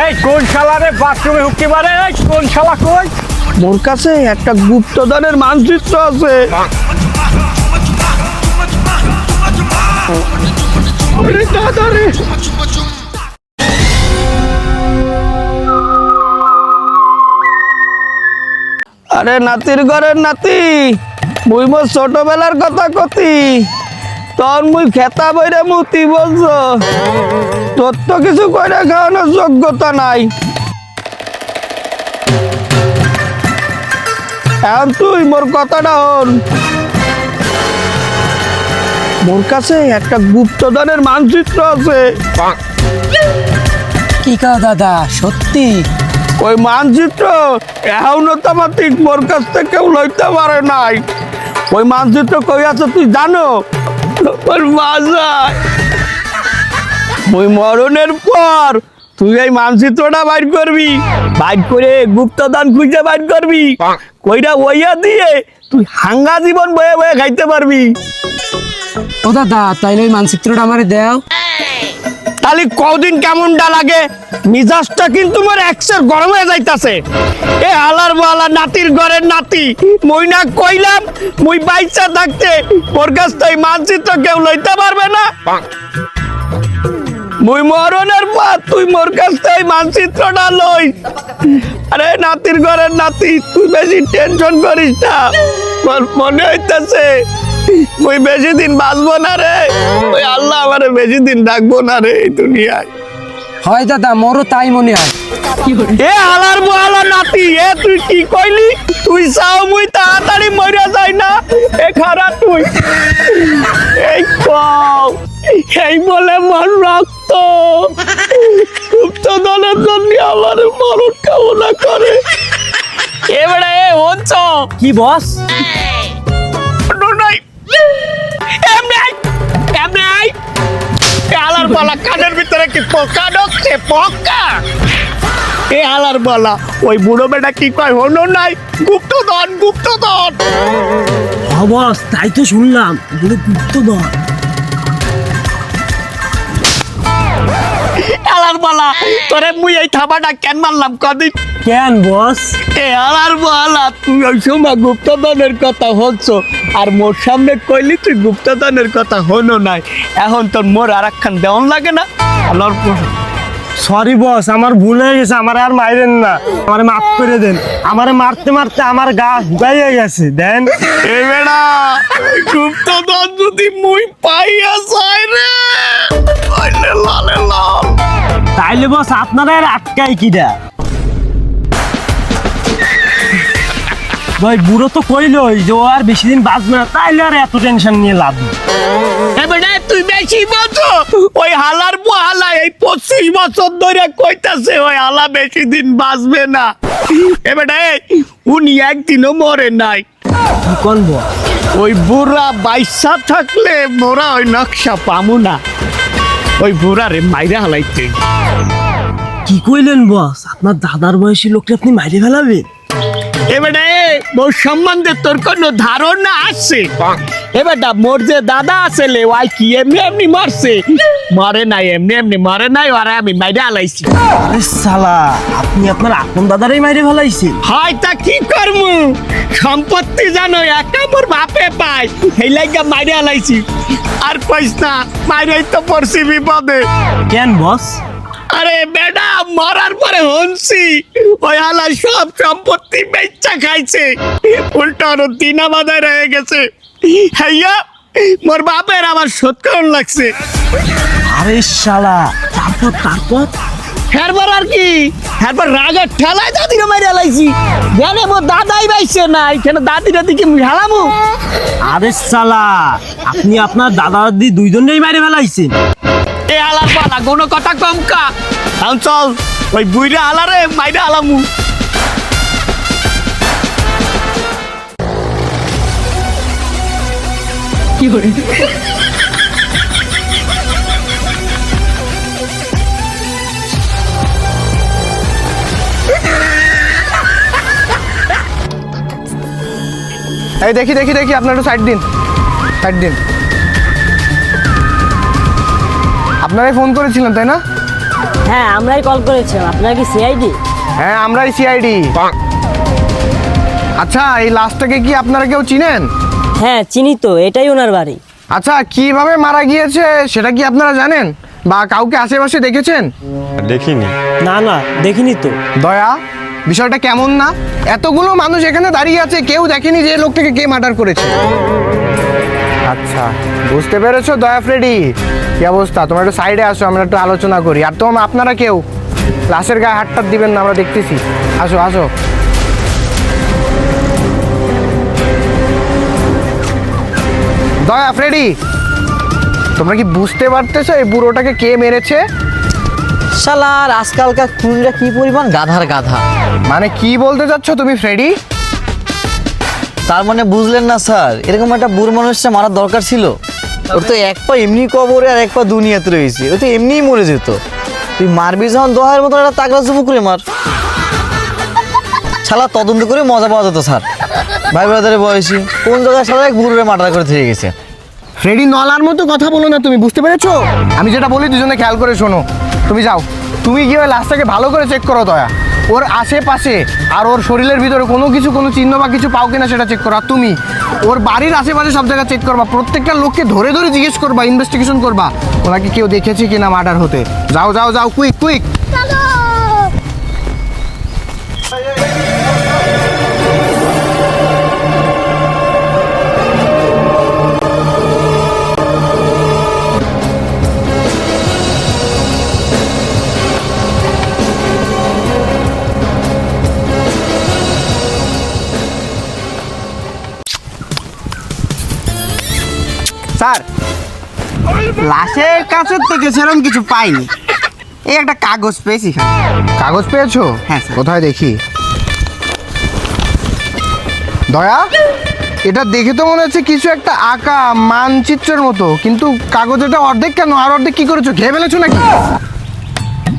এই কোন শালা রে বাথরুমে হুক্কি মারে? এই কোন শালা কই? মোর কাছে একটা গুপ্তধনের মানচিত্র আছে। আরে নাতির ঘরের নাতি, মুই মোর ছোটবেলার কথা কতি, তখন মুই খেতা বইরে মুতি বলছো, তোর তো কিছু কইরা খাওয়ানোর যোগ্যতা নাই। এখন তুই মোর কথাটা হন। মোর কাছে একটা গুপ্তধনের মানচিত্র আছে। কি কা দাদা, সত্যি? ওই মানচিত্র এখনো তো আমার ঠিক মোর কাছ থেকে কেউ লইতে পারে নাই। ওই মানচিত্র কই আছে তুই জানো? ওর বাসায়। ওই মরণের পর তুই এই মানচিত্রটা বাইর করবি, বাইর করে গুপ্তধন খুঁজে বাইর করবি, কইরা ওইয়া দিয়ে তুই হাঙ্গা জীবন বয়ে বয়ে খাইতে পারবি। ও দাদা, তাইলে ওই মানচিত্রটা আমারে দাও। তাহলে কদিন কেমনটা লাগে? মিজাজটা কিন্তু মোর একসের গরম হয়ে যাইতাছে। এ হালার বালা নাতির ঘরের নাতি, মই না কইলাম মুই বাইচা থাকতে ওর কাছ থেকে মানচিত্র কেউ লইতে পারবে না। মুই মরণের পর তুই মোর কাছ থেকে মানচিত্রটা লই। আরে নাতির ঘরের নাতি, তুই বেশি টেনশন করিস না। মোর মনে হইতাছে মুই বেশি দিন বাঁচবো না রে। ওই আল্লাহ আমারে বেশি দিন রাখবো না রে এই দুনিয়ায়। হয় দাদা, মোরও তাই মনে হয়। এ হালার বহালা নাতি, এ তুই কি কইলি? তুই চাও মুই তাড়াতাড়ি মরে যাই না? এ খারা তুই এই কও, এই বলে মন রক্ত গুপ্তধনের জন্য আমার মরণ কামনা করে। এবারে এ হচ্ছ কি বস? নাই এমনি এমনি আলার বালা কানের ভিতরে কি পোকা ঢুকছে? পোকা এ আলার বালা, ওই বুড়ো বেটা কি কয় হলো নাই? গুপ্তধন গুপ্তধন। বস, তাই তো শুনলাম, গুপ্তধন। আলার বালা, তোরে মুই এই থাবাটা কেন মারলাম কদিন? কেন বস? এ আলার বালা, তুই ওই সময় গুপ্তধনের কথা হচ্ছ আর মোর সামনে কইলি তুই গুপ্তধনের কথা হলো নাই। এখন তোর মোর আর একখান দেওয়ান লাগে না? আলার সরি বস, আমার ভুল হয়ে গেছে, আমার আর মাইরেন না, আমারে মাফ করে দেন। আমারে মারতে মারতে আমার গা শুকাইয়া গেছে, দেন। এ বেড়া, গুপ্তধন যদি মুই পাইয়া যাই রে, ওইলে লালে লাল। তাইলে বস আপনারা আর আটকাই কিডা? ভাই বুড়ো তো কইলই যে ও আর বেশি দিন বাঁচবে না, তাইলে আর এত টেনশন নিয়ে লাভ নেই। এবারে তুই বেশি বলছো, ওই হালার হালা এই 25 বছর ধরে কইতাছে ওই হালা বেশি দিন বাঁচবে না। এবারে উনি একদিনও মরে নাই। কি কোন বস? ওই বুড়া বাইসা থাকলে মোরা ওই নকশা পামু না। ওই বুড়া রে মাইরে হালাইতে। কি কইলেন বস? আপনার দাদার বয়সী লোকটা আপনি মাইরে ফেলাবেন? এবারে মোর সম্বন্ধে তোর কোনো ধারণা আছে? এবারটা মোর যে দাদা আছে লে, ওই কি এমনি এমনি মারছে? মরে নাই, এমনি এমনি মরে নাই, আর আমি মাইরে হালাইছি। আরে শালা, আপনি আপনার আপন দাদারই মাইরে ফেলাইছেন? হয় তা কি করমু? সম্পত্তি জানো একা মোর বাপে পায়, এই লাইগা মাইরে হালাইছি। আর কইস না, মাইরেই তো পড়ছি বিপদে। কেন বস? আরে বেডা, মরার পরে হনছি ওই হালা সব সম্পত্তি বেচা খাইছে, উল্টো আরো দিনা বাধায় রয়ে গেছে। হাইয়া মোর বাপের আমার শোধ করন লাগছে। আরে শালা, তারপর হেরবার আর কি, হেরবার রাগের ঠেলায় দাদিকে মারি হালাইছি। জানে মোর দাদাই বাইছে না, এখানে দাদিরা দিকে হেলামু। আরে শালা, আপনি আপনার দাদা দাদি দুইজনেই মাইরে ফেলাইছেন? এ আলার পালা কোনো কথা কম কা। এখন চল ওই বুইরা আলারে মাইরে আলামু। কি করে? এই দেখি দেখি দেখি, আপনার একটু সাইড দিন, সাইড দিন। আপনারাই ফোন করেছিলেন তাই না? হ্যাঁ আমরাই কল করেছিলাম। আপনার কি সিআইডি? হ্যাঁ আমরাই সিআইডি। আচ্ছা এই লাশটাকে কি আপনারা কেউ চিনেন? হ্যাঁ চিনি তো, এটাই ওনার বাড়ি। আচ্ছা কিভাবে মারা গিয়েছে সেটা কি আপনারা জানেন বা কাউকে আশেপাশে দেখেছেন? দেখিনি। না না দেখিনি তো। দয়া, বিষয়টা কেমন না? এতগুলো মানুষ এখানে দাঁড়িয়ে আছে, কেউ দেখেনি যে লোকটাকে কে মার্ডার করেছে। আচ্ছা বুঝতে পেরেছো দয়া ফ্রেডি, কি অবস্থা? তোমরা একটু সাইডে আসো, আমরা একটু আলোচনা করি। আর আপনারা কেউ লাশের গায়ে হাতটা দিবেন না, আমরা দেখতেছি। আসো আসো। দয়া ফ্রেডি, তোমরা কি বুঝতে পারতেছো এই বুড়োটাকে কে মেরেছে? শালার আজকালকার খুনিরা কি পরিমাণ গাধার গাধা। মানে কি বলতে চাচ্ছ তুমি ফ্রেডি? তার মানে বুঝলেন না স্যার, এরকম একটা বুড়ো মানুষটা মারার দরকার ছিল? ওর তো এক পা এমনি কবরে আর এক পা দুনিয়াতে রয়েছে, ও তো এমনিই মরে যেত। তুই মারবি যখন দোহার মতো একটা তাগড়া জুবু করে মার। শালা তদন্ত করে মজা পাওয়া যেত স্যার। ভাই ব্রাদারের বয়সী কোন জায়গায় শালা এক বুড়োরে মার্ডার করে থেকে গেছে। ফ্রেডি নলার মতো কথা বলো না, তুমি বুঝতে পেরেছো? আমি যেটা বলি দুজনে খেয়াল করে শোনো। তুমি যাও, তুমি গিয়ে ওই লাশটাকে ভালো করে চেক করো দয়া। ওর আশেপাশে আর ওর শরীরের ভিতরে কোনো চিহ্ন বা কিছু পাও কিনা সেটা চেক করো। আর তুমি ওর বাড়ির আশেপাশে সব জায়গায় চেক করবা, প্রত্যেকটা লোককে ধরে ধরে জিজ্ঞেস করবা, ইনভেস্টিগেশন করবা ওনাকে কেউ দেখেছে কিনা মার্ডার হতে। যাও যাও যাও, কুইক কুইক। স্যার লাশের কাছে থেকে সেরকম কিছু পাইনি, এই একটা কাগজ পেয়েছি। কাগজ পেয়েছো? হ্যাঁ স্যার। কোথায় দেখি? দয়া, এটা দেখে তো মনে হচ্ছে কিছু একটা আঁকা মানচিত্রের মতো, কিন্তু কাগজটা অর্ধেক কেন? আর অর্ধেক কি করেছো? খেয়ে ফেলেছো নাকি?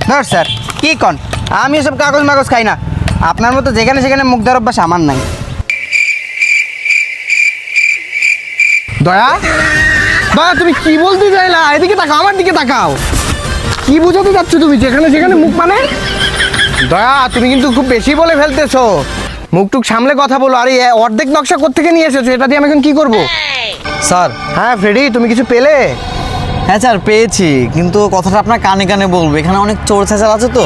ধর স্যার কি কন, আমি এসব কাগজ মাগজ খাই না। আপনার মতো যেখানে সেখানে মুখ দেওয়ার অভ্যাস আমার নাই। দয়া, দয়া তুমি কি বলতে চাইলা? এদিকে তাকাও, আমার দিকে তাকাও। কি বোঝাতে চাচ্ছ তুমি? যেখানে সেখানে মুখ মানে? দয়া তুমি কিন্তু খুব বেশি বলে ফেলতেছো, মুখটুক সামলে কথা বলো। আর এই অর্ধেক নকশা কোত্থেকে নিয়ে এসেছো? এটা দিয়ে আমি এখন কি করবো? স্যার হ্যাঁ ফ্রেডি, তুমি কিছু পেলে? হ্যাঁ স্যার পেয়েছি, কিন্তু কথাটা আপনার কানে কানে বলবো, এখানে অনেক চোর চেঁচাল আছে তো।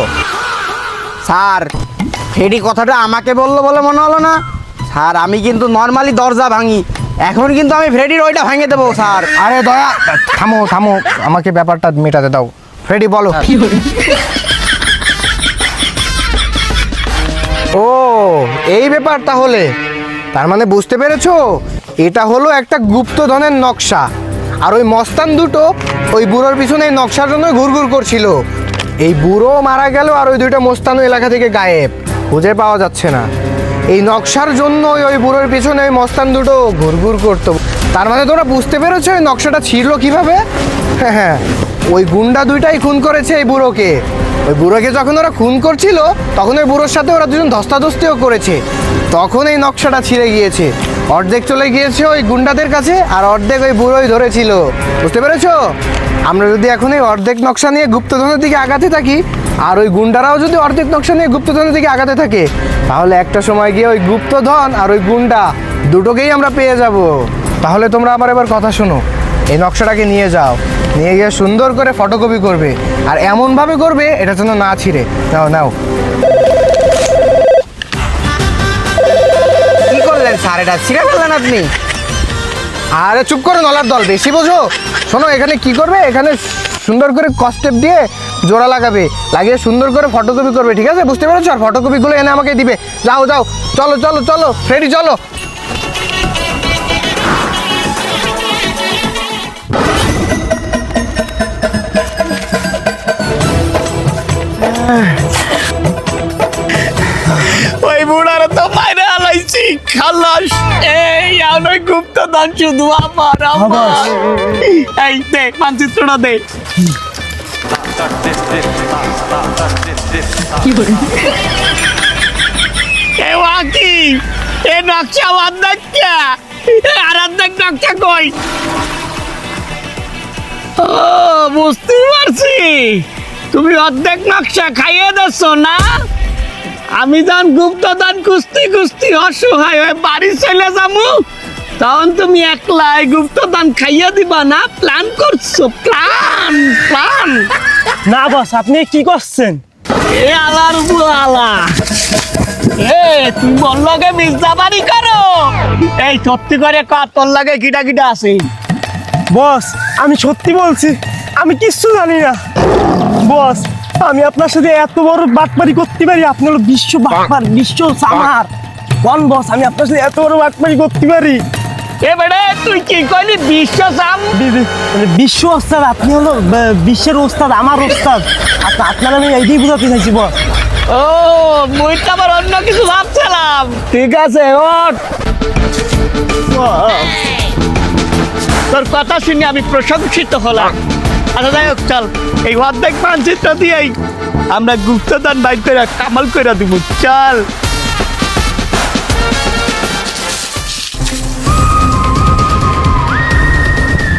স্যার ফেডি কথাটা আমাকে বললো বলে মনে হলো না স্যার। আমি কিন্তু নর্মালি দরজা ভাঙি, এখন কিন্তু আমি ফ্রেডির ওইটা ভেঙে দেবো স্যার। আরে দয়া থামো থামো, আমাকে ব্যাপারটা মেটাতে দাও। ফ্রেডি বলো। ও এই ব্যাপার তাহলে, তার মানে বুঝতে পেরেছো, এটা হলো একটা গুপ্তধনের নকশা। আর ওই মস্তান দুটো ওই বুড়োর পিছনে এই নকশার জন্য ঘুরঘুর করছিল। এই বুড়ো মারা গেল আর ওই দুইটা মস্তানও এলাকা থেকে গায়েব, খুঁজে পাওয়া যাচ্ছে না। এই নকশার জন্য ওই বুড়োর পিছনে ওই মস্তান দুটো ঘুরঘুর করতো। তার মানে তোমরা বুঝতে পেরেছো এই নকশাটা ছিল কিভাবে? হ্যাঁ হ্যাঁ, ওই গুন্ডা দুইটাই খুন করেছে এই বুড়োকে। ওই বুড়োকে যখন ওরা খুন করছিল তখন ওই বুড়োর সাথে ওরা দুজন ধস্তাধস্তিও করেছে, তখন এই নকশাটা ছিঁড়ে গিয়েছে। অর্ধেক চলে গিয়েছে ওই গুন্ডাদের কাছে আর অর্ধেক ওই বুড়োই ধরেছিল। বুঝতে পেরেছো? আমরা যদি এখন এই অর্ধেক নকশা নিয়ে গুপ্তধনের দিকে আগাতে থাকি আর ওই গুন্ডারাও যদি অর্ধেক নকশা নিয়ে গুপ্তধনের দিকে আগাতে থাকে, তাহলে একটা সময় গিয়ে ওই গুপ্তধন আর ওই গুন্ডা দুটোকেই আমরা পেয়ে যাব। তাহলে তোমরা আমার এবার কথা শোনো, এই নকশাটাকে নিয়ে যাও, নিয়ে গিয়ে সুন্দর করে ফটোকপি করবে আর এমনভাবে করবে এটা যেন না ছিঁড়ে। নাও নাও। কি করলেন স্যার, এটা ছিঁড়ে ফেললেন আপনি? আরে চুপ করো নলার দল, বেশি বোঝো। শোনো এখানে কি করবে, এখানে সুন্দর করে কস্টেপ দিয়ে জোড়া লাগাবে, লাগিয়ে সুন্দর করে ফটোকপি করবে, ঠিক আছে? বুঝতে পেরেছো? আর ফটোকপিগুলো এনে আমাকে দিবে। যাও যাও, চলো চলো চলো ফ্রেডি চলো। ওই বুড়ার তো মাইরে আলাইছি, খালাস। এই আমার গুপ্তধন শুধু আমার আমার। এই দে মানচিত্রটা দে। এ ওয়াকি, এ নকশা অর্ধেক কে আর অর্ধেক নকশা কই? ও বুঝতে পারছি, তুমি অর্ধেক নকশা খাইয়ে দিচ্ছ না? আমি যখন গুপ্তধন কুস্তি কুস্তি অসহায় হয়ে বাড়ি চলে যাবো, তখন তুমি একলাই গুপ্তধন খাইয়ে দিবা না? প্ল্যান করছো? প্ল্যান প্ল্যান না বস, আপনি কি করছেন? এ আলার বুয়ালা, এ তুই বল লগে মির্জাবাড়ি করো? এই সত্যি করে ক, তোর লাগে কিটা কিটা আছে? বস আমি সত্যি বলছি, আমি কিচ্ছু জানি না। বস আমি আপনার সাথে এত বড় বাটপারি করতে পারি? আপনি হলো বিশ্ব বাটপার, বিশ্ব সামার। কোন বস, আমি আপনার সাথে এত বড় বাটপারি করতে পারি? এ বেড়ে তুই কি কইলি? বিশ্ব সাম? মানে বিশ্ব ওস্তাদ, আপনি হলো বিশ্বের ওস্তাদ, আমার ওস্তাদ। আপনার আমি এইটাই বুঝাতে চাইছি বস। ও, মুই তো আবার অন্য কিছু ভাবছিলাম। ঠিক আছে, ওঠ। তোর কথা শুনে আমি প্রশংসিত হলাম। আচ্ছা যাই হোক, চল এই অর্ধেক মানচিত্র দিয়েই আমরা গুপ্তধন বাইর করে কামাল করে দিব। চল।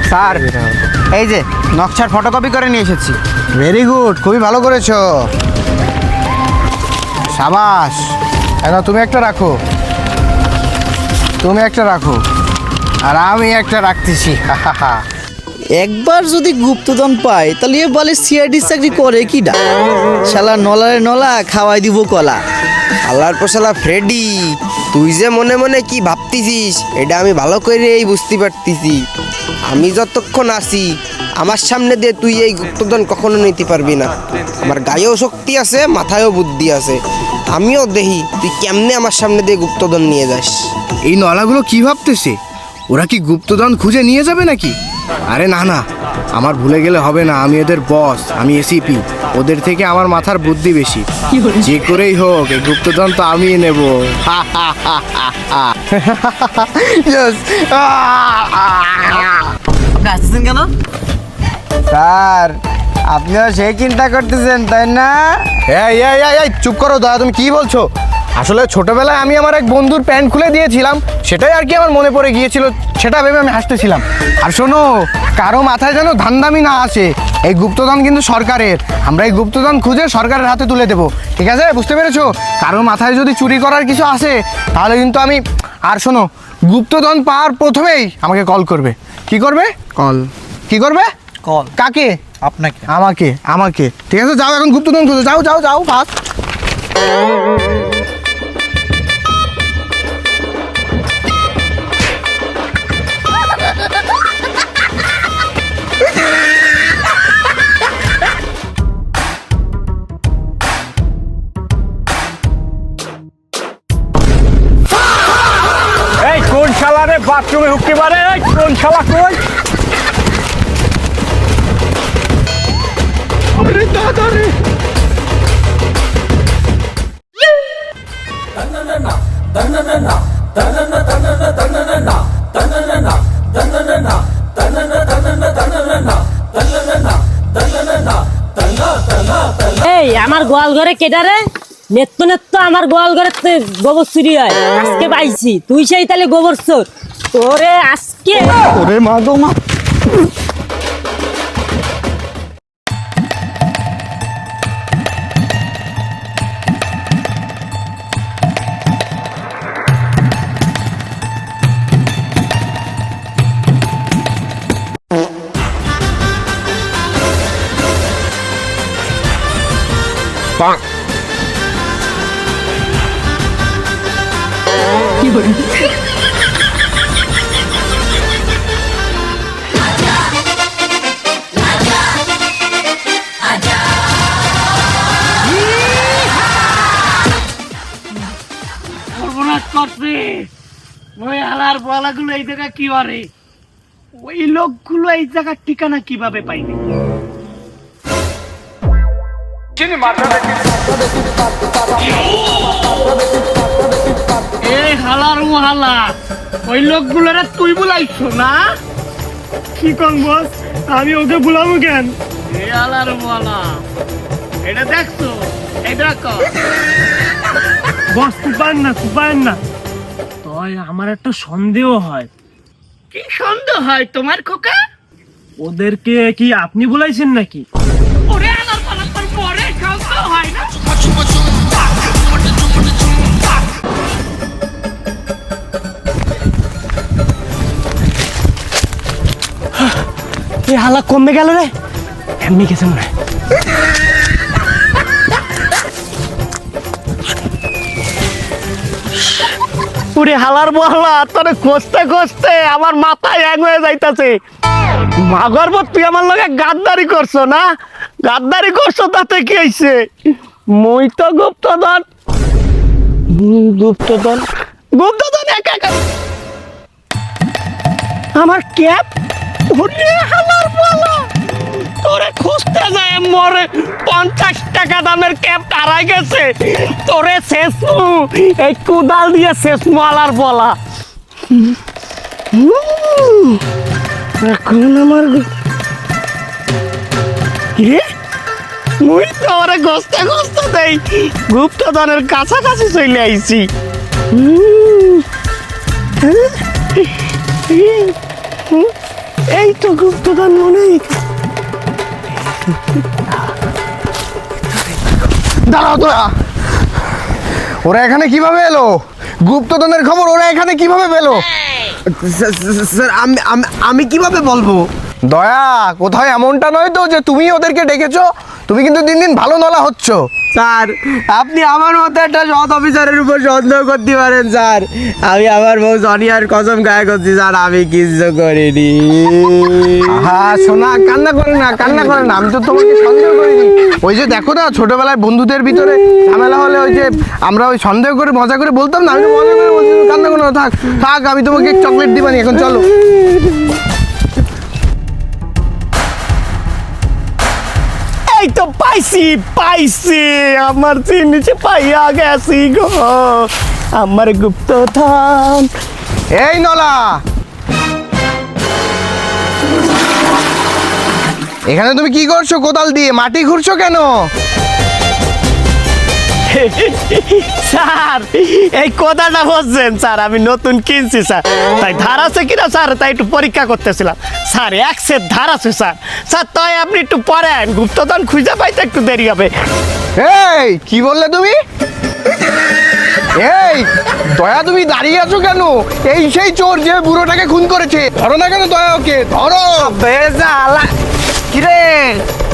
স্যার এই যে নকশার ফটোকপি করে নিয়ে এসেছি। ভেরি গুড, খুবই ভালো করেছো। সাবাস। এখন তুমি একটা রাখো, তুমি একটা রাখো, আর আমি একটা রাখতেছি। একবার যদি গুপ্তধন পায় তাহলে এ বলে সিআইডি চাকরি করে কি না? শালা নলারে নলা খাওয়াই দিব কলা। আল্লাহর পোশালা ফ্রেডি, তুই যে মনে মনে কি ভাবতেছিস এটা আমি ভালো করেই বুঝতে পারতেছি। আমি যতক্ষণ আছি আমার সামনে দিয়ে তুই এই গুপ্তধন কখনো নিতে পারবি না। আমার গায়েও শক্তি আছে, মাথায়ও বুদ্ধি আছে। আমিও দেখি তুই কেমনে আমার সামনে দিয়ে গুপ্তধন নিয়ে যাস। এই নলাগুলো কি ভাবতেছে? ওরা কি গুপ্তধন খুঁজে নিয়ে যাবে নাকি? আরে না না, আমার ভুলে গেলে হবে না। আমি এদের বস, আমি এসিপি। ওদের থেকে আমার মাথার বুদ্ধি বেশি। যে করেই হোক এই গুপ্তধন তো আমিই নেব। আপনি আসতেছেন কেন? স্যার আপনিও সেই চিন্তা করতেছেন তাই না? এই এই এই এই চুপ করো দাদা, তুমি কি বলছো? আসলে ছোটবেলায় আমি আমার এক বন্ধুর প্যান্ট খুলে দিয়েছিলাম, সেটাই আর কি আমার মনে পড়ে গিয়েছিল, সেটা ভেবে আমি হাসতেছিলাম। আর শোনো, কারো মাথায় যেন ধান্দামি না আসে। এই গুপ্তধন কিন্তু সরকারের। আমরা এই গুপ্তধন খুঁজে সরকারের হাতে তুলে দেবো, ঠিক আছে? বুঝতে পেরেছো? কারো মাথায় যদি চুরি করার কিছু আসে তাহলে কিন্তু আমি। আর শোনো, গুপ্তধন পাওয়ার প্রথমেই আমাকে কল করবে। কি করবে? কল। কি করবে? কল। কাকে? আপনাকে। আমাকে। আমাকে, ঠিক আছে? যাও এখন গুপ্তধন খুঁজে, যাও যাও যাও ফাস্ট। এই কোন শালারে বাথরুমে হুক্কি মারে? এই কোন শালা? কই আরে দাদা রে! এই আমার গোয়াল ঘরে কেটারে নেত্য নেত্য আমার গোয়াল ঘরে গোবর চুরি হয়। আজকে পাইছি তুই সেই তাহলে গোবর চোর। তোরে আজকে ওরে মা গো মা! সর্বনাশ করছে। ওই হালার বলাগুলো এই জায়গা কি করে? ওই লোকগুলো এই জায়গার ঠিকানা কিভাবে পাইবে? এই হালার মহালা, ওই লোকগুলোরা তুই বুলাইছো না? কি কোন বস, আমি ওকে বুলাবো কেন? এই হালার মহালা, এটা দেখছো? এই দেখো বস কুপান না। তাই আমার একটা সন্দেহ হয়। কি সন্দেহ হয় তোমার খোকা? ওদেরকে কি আপনি বুলাইছেন নাকি? ওরে হালার পালা, তোর হালা কমে গেল রে, এমনি গেছে মনে হয়। ওরে হালার বহলা, তোরে খুঁজতে খুঁজতে আমার মাথায় হ্যাং হয়ে যাইতাছে। মাগর বর, তুই আমার লগে গাদ্দারি করছো না? গাদ্দারি করছো তাতে কি হইছে? মই তো গুপ্তধন গুপ্তধন গুপ্তধন একা একা আমার ক্যাপ। ওরে হালার বহলা, তোরে খুঁজতে যায় মরে 50 টাকা দামের ক্যাপ হারাই গেছে। তোরে শেষমু এই কুদাল দিয়ে শেষমু আলার বলা। এখন আমার কিরে, মুই তো ওরে গস্তে গস্তে দেই গুপ্তধনের কাছাকাছি চলে আইছি। এই তো গুপ্তধন মনে হয়। দাঁড়াও তোরা, ওরা এখানে কিভাবে এলো? গুপ্তধনের খবর ওরা এখানে কিভাবে পেলো? স্যার আমি কিভাবে বলবো? দয়া, কোথাও এমনটা নয় তো যে তুমি ওদেরকে ডেকেছো? তুমি কিন্তু দিন দিন ভালো নলা হচ্ছ। স্যার, আপনি আমার মতো একটা সৎ অফিসারের উপর সন্দেহ করতে পারেন স্যার। আমি আমার বউ জনিয়ার কসম গায়ে করছি স্যার, আমি কিছু করিনি। হ্যাঁ সোনা, কান্না করে না, কান্না করে না, আমি তো তোমাকে সন্দেহ করিনি। ওই যে দেখো না, ছোটবেলায় বন্ধুদের ভিতরে ঝামেলা হলে ওই যে আমরা ওই সন্দেহ করে মজা করে বলতাম না, আমি তো মজা করে বলছি কান্না করো না, থাক থাক, আমি তোমাকে চকলেট দিবানি, এখন চলো। এই তো পাইছি পাইছি, আমার জিনিস পাইয়া গেছি গো, আমার গুপ্তধন। এই নলা, এখানে তুমি কি করছো? কোদাল দিয়ে মাটি খুঁড়ছো কেন? স্যার, এই কথাটা বলছেন স্যার, আমি নতুন কিনছি স্যার, তাই ধার আছে কিনা স্যার তাই একটু পরীক্ষা করতেছিলাম স্যার। এক সেট ধার আছে স্যার। স্যার তাই আপনি একটু পড়েন, গুপ্তধন খুঁজে পাইতে একটু দেরি হবে। এই কি বললে তুমি? এই দয়া, তুমি দাঁড়িয়ে আছো কেন? এই সেই চোর যে বুড়োটাকে খুন করেছে, ধরো না কেন দয়া, ওকে ধরো। কিরে,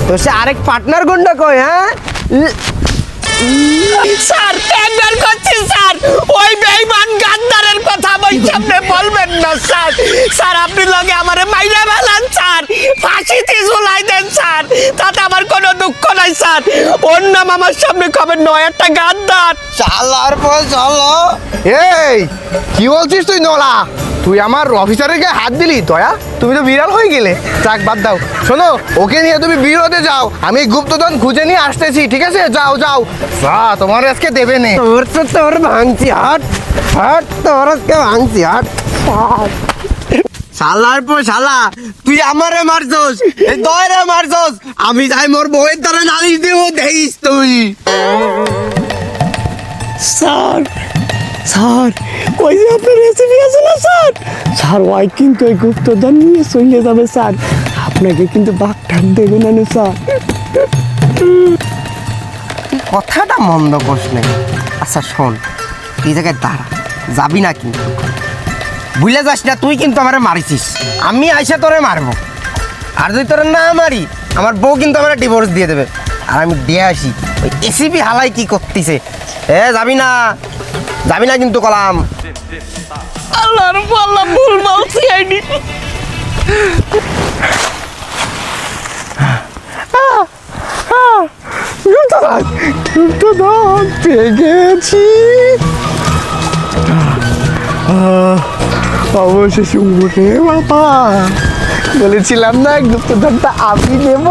তোর সে আরেক পার্টনার গুন্ডা কই? হ্যাঁ স্যার, টেন্ডার করছি স্যার, ওই বেঈমান গাদ্দারের কথা বই সামনে বলবেন না স্যার। স্যার, আপনি লগে আমারে মাইরা ফেলান স্যার, ফাঁসিতে ঝুলাই দেন স্যার, তাতে আমার কোনো দুঃখ নাই স্যার। ওর নাম আমার সামনে কবে নয় একটা গাদ্দার। চালার পর চলো। এই কি বলছিস তুই নলা? তুই আমার অফিসারের গায়ে হাত দিলি দয়া, তুমি তো বিড়াল হয়ে গেলে। যাক বাদ দাও, শোনো, ওকে নিয়ে তুমি বিরোধে যাও, আমি গুপ্তধন খুঁজে নিয়ে আসতেছি, ঠিক আছে? যাও যাও, তোমার আজকে দেবে নে। তোর ভাঙছি, হাট হাট, তোর আজকে ভাঙছি, হাট। শালার পর শালা, তুই আমারে মারছস, এই দয়রে মারছস, আমি যাই মোর বউয়ের দ্বারা নালিশ দেব, দেখিস তুই। স্যার, স্যার, ওই যে আপনার রেসিপি আছে না স্যার, স্যার ওই কিন্তু ওই গুপ্তধন নিয়ে চলে যাবে স্যার, আপনাকে কিন্তু বাঘ ঠাক দেবে না স্যার। কথাটা মন্দ করিস নাই। আচ্ছা শোন, এই জায়গায় দাঁড়া, যাবি না কিন্তু, ভুলে যাস না, তুই কিন্তু আমারে মারিছিস, আমি আইসা তোরে মারবো, আর যদি তোরে না মারি আমার বউ কিন্তু আমার ডিভোর্স দিয়ে দেবে, আর আমি দিয়ে আসি ওই এসিপি হালাই কি করতেছে। যাবি না, যাবি না কিন্তু কলাম। আল্লাহর পাল্লা, ভুল বলছি আইনি। গুপ্তধন পেয়ে গেছি, অবশেষে উঠে বাবা, বলেছিলাম না গুপ্তধনটা আমি নেব।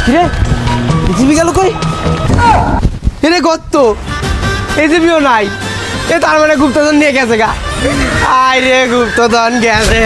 কিরে, এসিপি গেল কই? এরে গত্ত, এসিপিও নাই, এ তার মানে গুপ্তধন নিয়ে গেছে গা। আয় রে, গুপ্তধন গেছে।